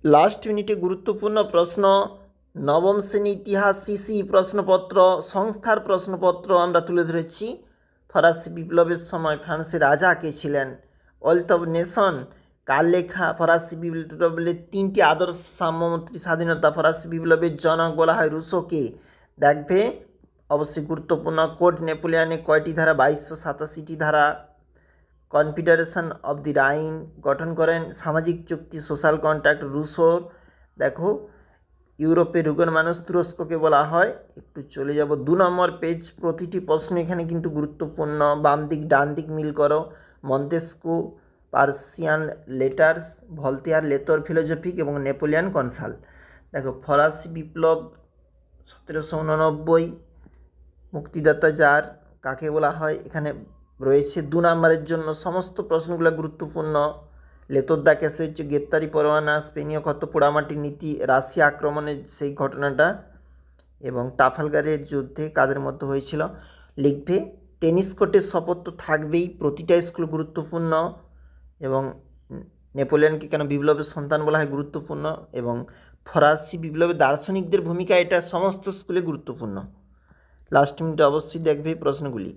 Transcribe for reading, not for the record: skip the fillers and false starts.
Last মিনিটে গুরুত্বপূর্ণ প্রশ্ন, নবম শ্রেণী ইতিহাস সিসি প্রশ্নপত্র সংস্থার প্রশ্নপত্র আমরা তুলে ধরেছি। ফরাসি বিপ্লবের সময় ফ্রান্সের রাজা কে ছিলেন? ওয়েলথ অফ নেশন কার লেখা? ফরাসি বিপ্লবের তিনটি আদর্শ, সাম্যমৈত্রী, স্বাধীনতা। ফরাসি বিপ্লবের জনক বলা হয় রুশোকে। দেখবে অবশ্যই গুরুত্বপূর্ণ। কোড নেপোলিয়নে কয়টি ধারা? 2287টি ধারা। কনফেডারেশন অব দি রাইন গঠন করেন। সামাজিক চুক্তি সোশ্যাল কন্ট্রাক্ট রুশোর। দেখো ইউরোপের রুগন মানুষ তুরস্ককে বলা হয়। একটু চলে যাব 2 নম্বর পেজ। প্রতিটি প্রশ্ন এখানে কিন্তু গুরুত্বপূর্ণ। বাম দিক ডান দিক মিল করো। মন্তেস্কু পার্সিয়ান লেটার্স, ভলতেয়ার লেতর ফিলোজফিক এবং নেপোলিয়ান কনসাল। দেখো ফরাসি বিপ্লব 1789, মুক্তিদাতা যার কাকে বলা হয়? এখানে রয়েছে 2 নম্বরের জন্য সমস্ত প্রশ্নগুলো গুরুত্বপূর্ণ। লেতোদ্দা কেসে হচ্ছে গ্রেপ্তারি পরোয়ানা, স্পেনীয় ক্ষত পোড়ামাটির নীতি, রাশিয়া আক্রমণের সেই ঘটনাটা, এবং ট্রাফালগারের যুদ্ধে কাদের মধ্যে হয়েছিল। লিখবে টেনিস কোর্টের শপথ তো থাকবেই, প্রতিটা স্কুল গুরুত্বপূর্ণ, এবং নেপোলিয়নকে কেন বিপ্লবের সন্তান বলা হয় গুরুত্বপূর্ণ, এবং ফরাসি বিপ্লবে দার্শনিকদের ভূমিকা, এটা সমস্ত স্কুলে গুরুত্বপূর্ণ। লাস্ট মিনিটে অবশ্যই দেখবে প্রশ্নগুলি।